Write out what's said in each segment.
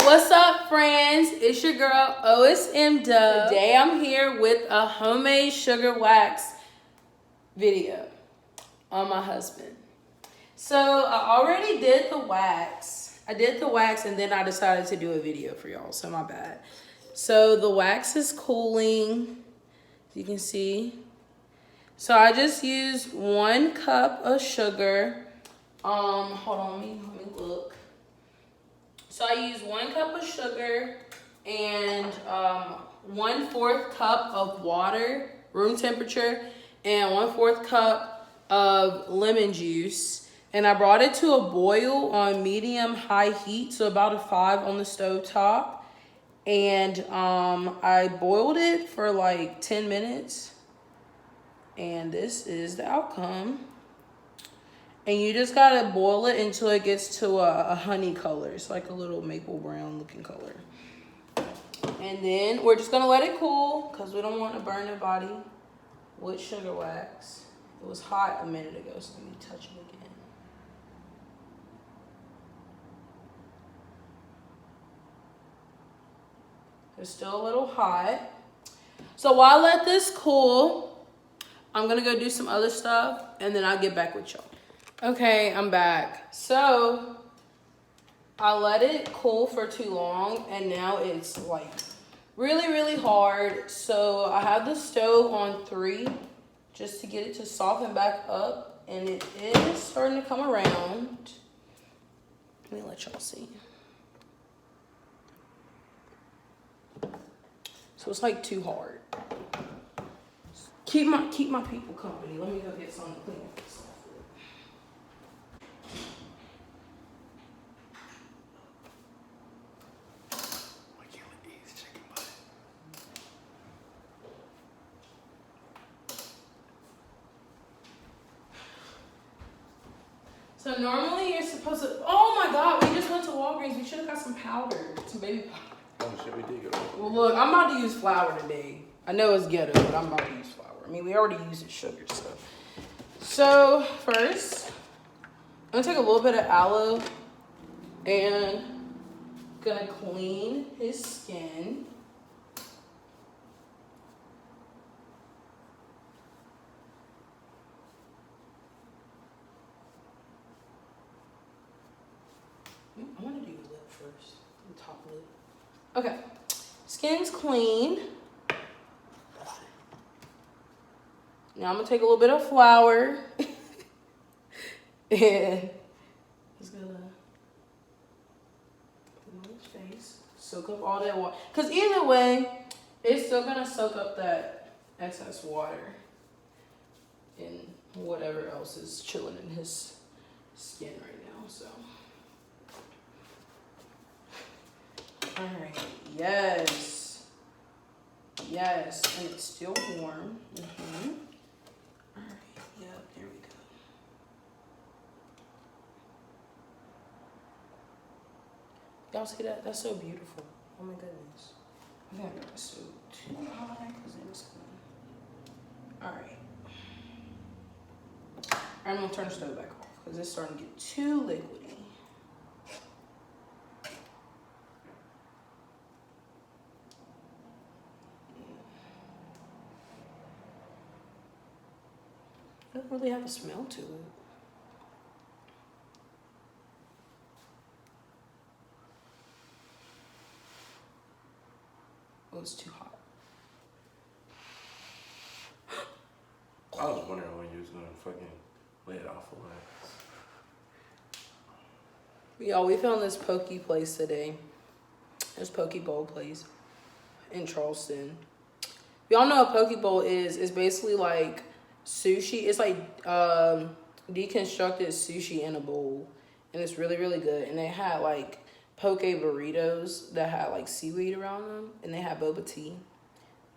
What's up, friends? It's your girl OSM Dub. Today I'm here with a homemade sugar wax video on my husband. So I already did the wax. I did the wax and then I decided to do a video for y'all, so my bad. So the wax is cooling, as you can see. So I just used 1 cup of sugar. Hold on, let me look. So I used 1 cup of sugar and 1/4 cup of water, room temperature, and 1/4 cup of lemon juice. And I brought it to a boil on medium-high heat, so about a 5 on the stove top. And I boiled it for like 10 minutes. And this is the outcome. And you just gotta boil it until it gets to a honey color. It's like a little maple brown looking color. And then we're just gonna let it cool because we don't want to burn the body with sugar wax. It was hot a minute ago, so let me touch it again. It's still a little hot. So while I let this cool, I'm gonna go do some other stuff and then I'll get back with y'all. Okay, I'm back. So I let it cool for too long and now it's like really, really hard. So I have the stove on 3 just to get it to soften back up, and it is starting to come around. Let me let y'all see. So it's like too hard. Keep my people company. Let me go get something to clean up this stuff with. Why can't we eat chicken butt? So normally you're supposed to. Oh my God! We just went to Walgreens. We should have got some powder, some baby powder. Oh shit, we did go. Well, look, I'm about to use flour today. I know it's ghetto, but I'm about to use flour. I mean, we already used sugar, so. So first, I'm gonna take a little bit of aloe and gonna clean his skin. I want to do your lip first, the top lip. Okay, skin's clean. Now I'm gonna take a little bit of flour and just gonna put it on his face, soak up all that water. Cause either way, it's still gonna soak up that excess water and whatever else is chilling in his skin right now. So, all right, yes, and it's still warm. Yep, there we go. Y'all see that? That's so beautiful. Oh my goodness. I think I got it so too high because then it's gonna. Alright. I'm gonna turn the stove back off because it's starting to get too liquidy. It doesn't really have a smell to it. Oh, it's too hot. I was wondering when you was gonna fucking lay it off the wax. Y'all, we found this poke place today. This poke bowl place in Charleston. Y'all know what a poke bowl is? It's basically like sushi. It's like deconstructed sushi in a bowl, and it's really, really good. And they had like poke burritos that had like seaweed around them, and they had boba tea.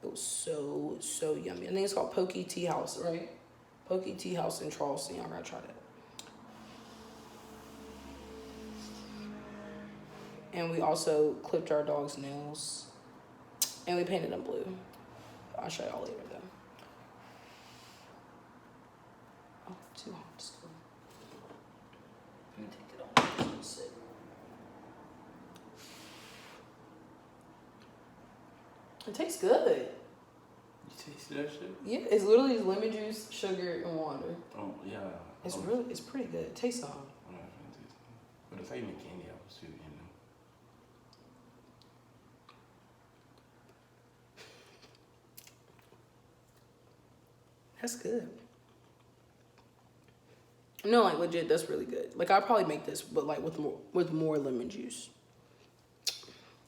It was so yummy. I think it's called Poke Tea House, right? Poke Tea House in Charleston. Y'all gotta try that. And we also clipped our dog's nails, and we painted them blue. I'll show y'all later though. Oh, too hot still. Let me take it off. Sit. It tastes good. You tasted that shit? Yeah, it's literally just lemon juice, sugar, and water. Oh yeah. It's pretty good. It tastes all. I'm not gonna taste it. But it's how you make candy apples too, you know. That's good. No, like legit, that's really good. Like I'll probably make this, but like with more lemon juice.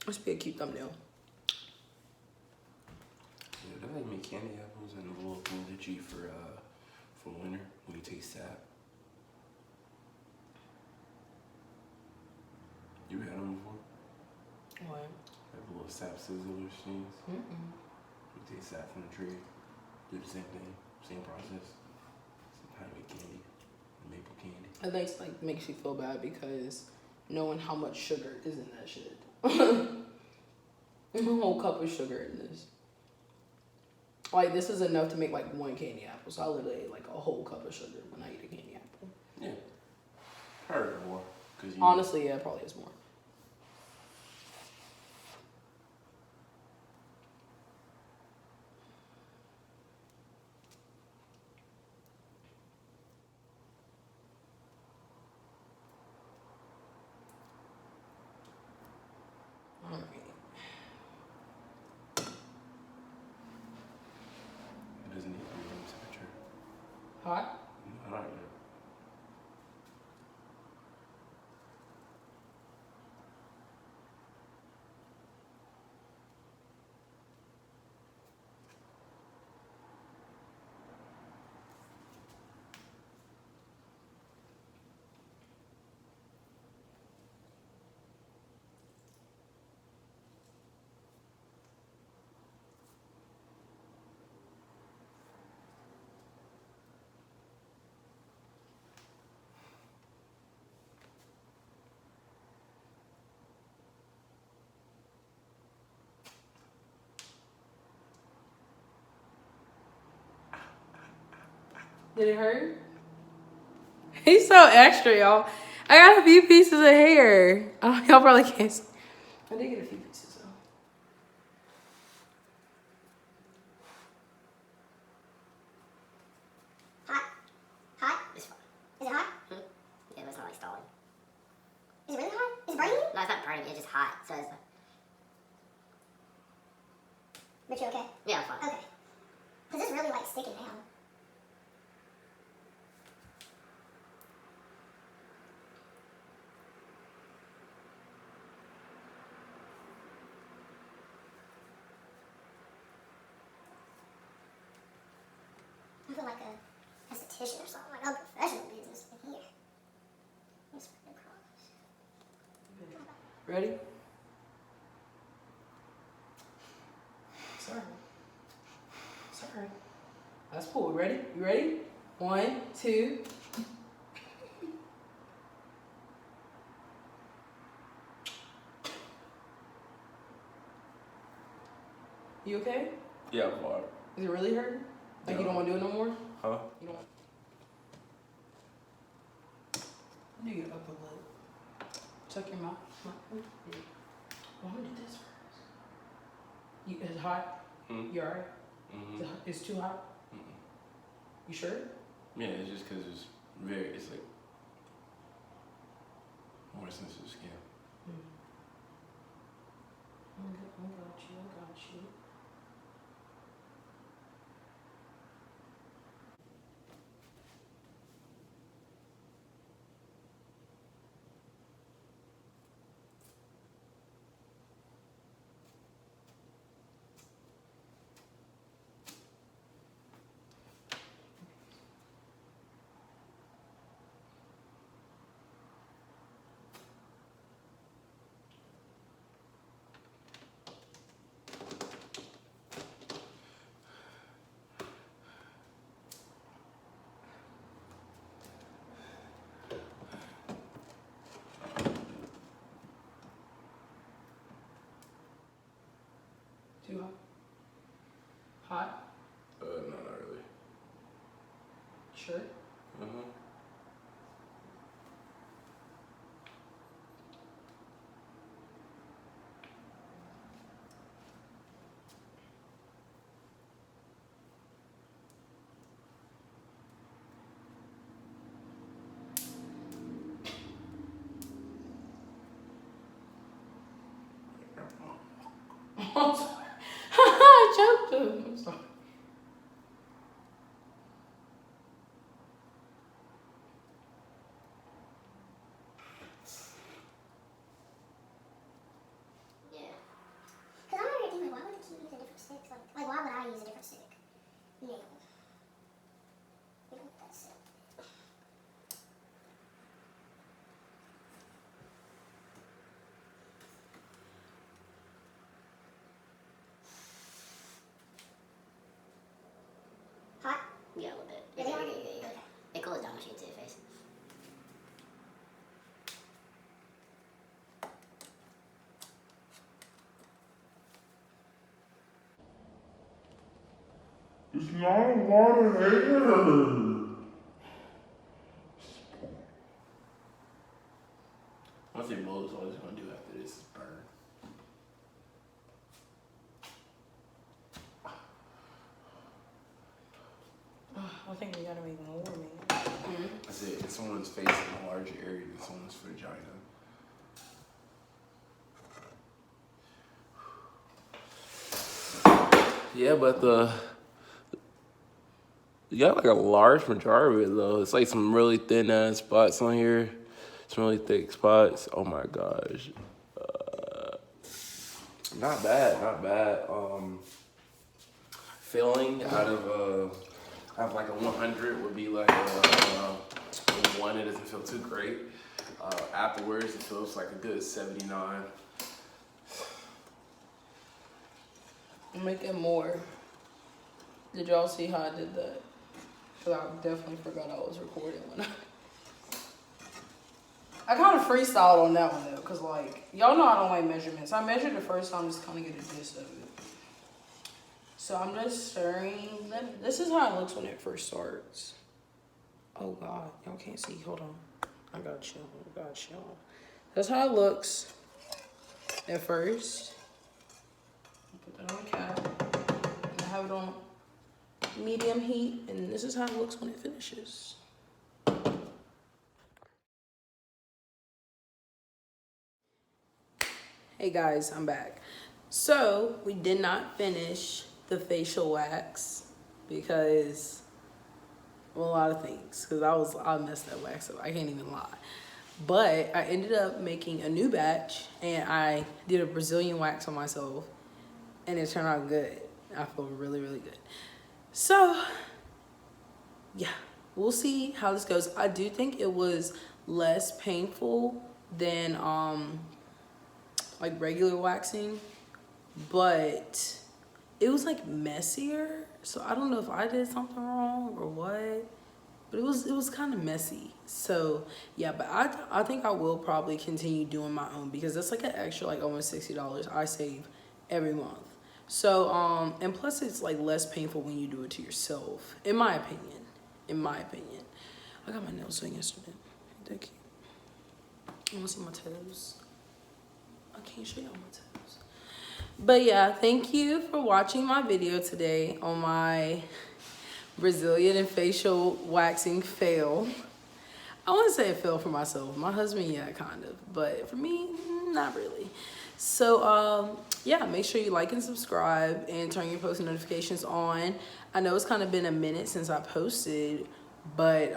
This be a cute thumbnail. Yeah, they like make candy apples and a little food that you eat for winter when you take sap. You had them before? What? Like the little sap sizzler things. Mm-mm. You take sap from the tree. Do the same thing, same process. How to make candy, maple candy. I think it's like makes you feel bad because knowing how much sugar is in that shit. A whole cup of sugar in this. Like this is enough to make like one candy apple. So I literally ate like a whole cup of sugar when I eat a candy apple. Yeah. Heard more. Honestly, yeah, it probably is more. All right. It doesn't need to be room temperature. Hot? I like that. Did it hurt? He's so extra, y'all. I got a few pieces of hair. Oh, y'all probably can't see. I did get a few pieces though. Hot? Hot? It's fine. Is it hot? Yeah, but it's not like stalling. Is it really hot? Is it burning you? No, it's not burning me, it's just hot. So it's... But you okay? Yeah, I'm fine. Okay. Because it's really like sticking down. I feel like a esthetician or something, like a professional business in here. Let's put it across. Ready? Sorry. Sorry. That's cool. Ready? You ready? 1, 2. You okay? Yeah, I'm hard. Is it really hurting? Like Yeah. you don't want to do it no more? Huh? You don't want... Let me get up a little. Tuck your mouth. Yeah. Well, I'm gonna do this first. Is it hot? You alright? It's too hot? You sure? Yeah, it's just because it's like more sensitive skin. I got you. Too hot? Hot? No, not really. Sure? I'm sorry. I choked him. I'm sorry. Yeah. Because I'm already thinking, why would he use a different stick? Like, why would I use a different stick? No. We don't want that stick. Hot? Yeah, a little bit. Yeah, they are good. It cools down once you get to your face. It's not a lot of hair. Once it blows, all it's gonna do after this is burn. I think we gotta make more, man. That's it. It's someone's face in a larger area than someone's vagina. Yeah, but you got like a large majority of it though. It's like some really thin ass spots on here. Some really thick spots. Oh my gosh. Not bad, not bad. Feeling out of like a 100 would be like a 1. It doesn't feel too great. Afterwards, it feels like a good 79. I'm making more. Did y'all see how I did that? Because I definitely forgot I was recording when I kind of freestyled on that one though, because like, y'all know I don't like measurements. I measured the first time just kind of get a gist of it. So I'm just stirring. This is how it looks when it first starts. Oh God, y'all can't see. Hold on. I got chill. That's how it looks at first. Put that on the cap. And I have it on medium heat, and this is how it looks when it finishes. Hey guys, I'm back. So we did not finish the facial wax because a lot of things, because I messed that wax up. I can't even lie. But I ended up making a new batch, and I did a Brazilian wax on myself, and it turned out good. I feel really, really good. So yeah, we'll see how this goes. I do think it was less painful than like regular waxing, but it was like messier. So I don't know if I did something wrong or what, but it was kind of messy. So yeah, but I think I will probably continue doing my own, because that's like an extra like almost $60 I save every month. So and plus it's like less painful when you do it to yourself, in my opinion. I got my nails done yesterday. Thank you. You want to see my toes? I can't show y'all my toes. But yeah, thank you for watching my video today on my Brazilian and facial waxing fail. I wouldn't say it failed for myself. My husband, yeah, kind of. But for me, not really. So yeah, make sure you like and subscribe and turn your post notifications on. I know it's kind of been a minute since I posted, but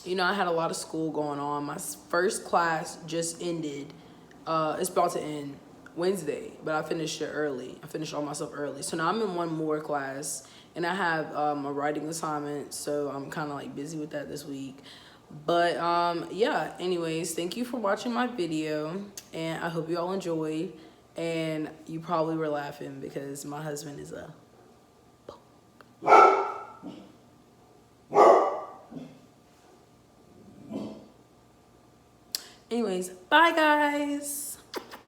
you know, I had a lot of school going on. My first class just ended. It's about to end Wednesday, but I finished it early. I finished all my stuff early. So now I'm in one more class, and I have a writing assignment, so I'm kind of like busy with that this week. But yeah, anyways, thank you for watching my video, and I hope you all enjoyed. And you probably were laughing because my husband is a anyways, bye guys.